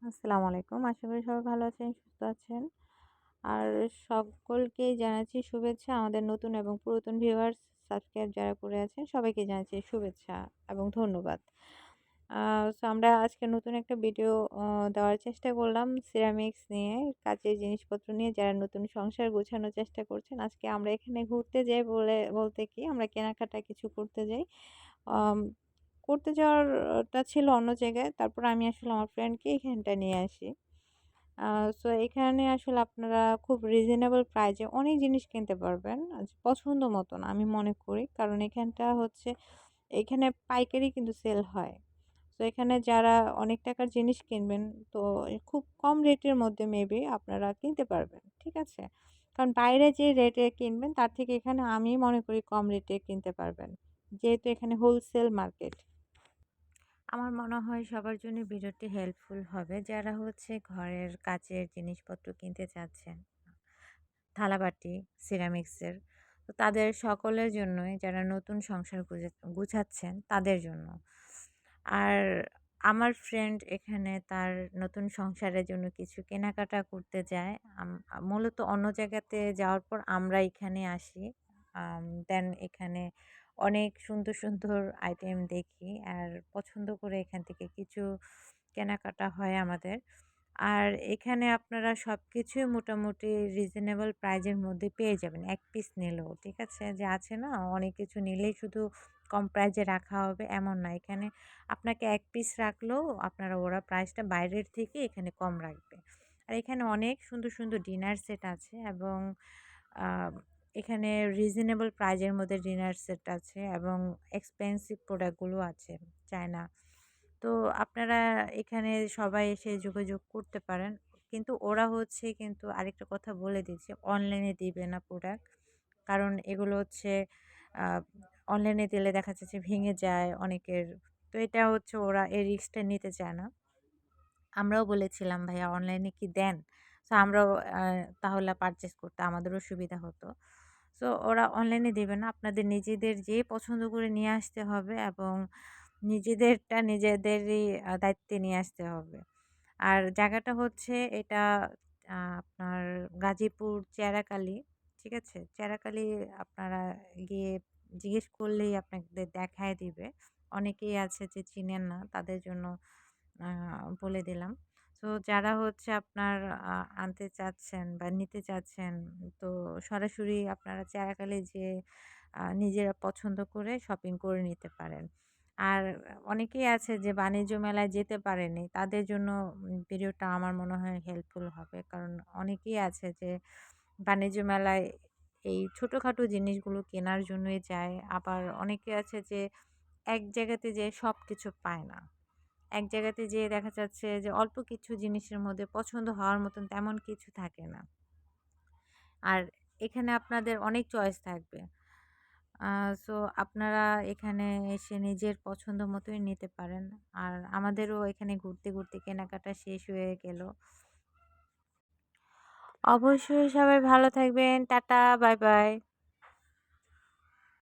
আসসালামু আলাইকুম। আশা করি সবাই ভালো আছেন, সুস্থ আছেন। আর সকলকেই জানাচ্ছি শুভেচ্ছা। আমাদের নতুন এবং পুরাতন ভিউয়ার্স সাবস্ক্রাইব যারা করে আছেন সবাইকে জানাচ্ছি শুভেচ্ছা এবং ধন্যবাদ। আ সো আমরা আজকে নতুন একটা ভিডিও অ দেওয়ার চেষ্টা করলাম সিরামিক্স নিয়ে, কাঁচের জিনিসপত্র নিয়ে যারা নতুন সংসার গোছানোর চেষ্টা করছেন। আজকে আমরা এখানে ঘুরতে যাই বলতে কি আমরা কেনাকাটা কিছু করতে যাই। আম করতে যাওয়ারটা ছিল অন্য জায়গায়। তারপর আমি আসলে আমার ফ্রেন্ডকে এখানটায় নিয়ে আসি। আ সো এখানে আসলে আপনারা খুব রিজনেবল প্রাইস এ অনেক জিনিস কিনতে পারবেন। পছন্দ মতন আমি মনে করি। কারণ এখানটা হচ্ছে এখানে পাইকারি কিন্তু সেল হয়। তো এখানে যারা অনেক টাকার জিনিস কিনবেন তো খুব কম রেটের মধ্যে মেবি আপনারা কিনতে পারবেন। ঠিক আছে? কারণ বাইরে যে রেটে কিনবেন তার থেকে এখানে আমি মনে করি কম রেটে কিনতে পারবেন। যেহেতু এখানে হোলসেল মার্কেট। আমার মনে হয় সবার জন্য ভিডিওটি হেল্পফুল হবে যারা হচ্ছে ঘরের কাচের জিনিসপত্র কিনতে চাচ্ছেন, থালাবাটি, সিরামিক্সের। তো তাদের সকলের জন্যই যারা নতুন সংসার গুছাচ্ছেন তাদের জন্য। আর আমার ফ্রেন্ড এখানে তার নতুন সংসারের জন্য কিছু কেনাকাটা করতে যায়। মূলত অন্য জায়গাতে যাওয়ার পর আমরা এখানে আসি। দেন এখানে অনেক সুন্দর, সুন্দর আইটেম দেখি আর পছন্দ করে এখান থেকে কিছু কেনাকাটা হয় আমাদের। আর এখানে আপনারা সবকিছুই মোটামুটি রিজনেবল প্রাইজের মধ্যে পেয়ে যাবেন। ১ পিস নিলেও, ঠিক আছে? যে আছে না অনেক কিছু নিলেই শুধু কম প্রাইজে রাখা হবে এমন না। এখানে আপনাকে ১ পিস রাখলেও ওরা প্রাইসটা বাইরের থেকে এখানে কম রাখবে। আর এখানে অনেক সুন্দর, সুন্দর ডিনার সেট আছে এবং আ এখানে রিজনেবল প্রাইজের মধ্যে ডিনার সেট আছে এবং এক্সপেন্সিভ প্রোডাক্টগুলো আছে চায়না। তো আপনারা এখানে সবাই এসে যোগাযোগ করতে পারেন। কিন্তু ওরা হচ্ছে কিন্তু আরেকটা কথা বলে দিচ্ছে, অনলাইনে দিবে না প্রোডাক্ট। কারণ এগুলো হচ্ছে আ অনলাইনে দিলে দেখা যাচ্ছে ভেঙে যায় অনেকের। তো এটা হচ্ছে ওরা এই রিস্কটা নিতে চায় না। আমরাও বলেছিলাম, "ভাইয়া অনলাইনে কি দেন?" সো আমরাও তাহলে পারচেজ করতে আমাদেরও সুবিধা হতো। সো ওরা অনলাইনে দেবে না। আপনাদের নিজেদের যেয়ে পছন্দ করে নিয়ে আসতে হবে এবং নিজেদেরটা নিজেদেরই দায়িত্বে নিয়ে আসতে হবে। আর জায়গাটা হচ্ছে এটা আপনার গাজীপুর চেরাকালী, ঠিক আছে? চেরাকালী আপনারা গিয়ে জিজ্ঞেস করলেই আপনাদের দেখায় দিবে। অনেকেই আছে যে চিনেন না, তাদের জন্য আ বলে দিলাম। তো যারা হচ্ছে আপনার আনতে চাচ্ছেন বা নিতে চাচ্ছেন, তো সরাসরি আপনারা চেরাকালী যেয়ে নিজেরা পছন্দ করে শপিং করে নিতে পারেন। আর অনেকেই আছে যে বাণিজ্য মেলায় যেতে পারেনি। তাদের জন্য ভিডিওটা আমার মনে হয় হেল্পফুল হবে। কারণ অনেকেই আছে যে বাণিজ্য মেলায় এই ছোটখাটো জিনিসগুলো কেনার জন্যই যায়। আবার অনেকে আছে যে এক জায়গাতে যেয়ে সবকিছু পায় না। এক জায়গাতে যেয়ে দেখা যাচ্ছে যে অল্প কিছু জিনিসের মধ্যে পছন্দ হওয়ার মতন তেমন কিছু থাকে না। আর এখানে আপনাদের অনেক চয়েস থাকবে। আ সো আপনারা এখানে এসে নিজের পছন্দ মতোই নিতে পারেন। আর আমাদেরও এখানে ঘুরতে, ঘুরতে কেনাকাটা শেষ হয়ে গেল। অবশ্যই সবাই ভালো থাকবেন। Tata, bye, by.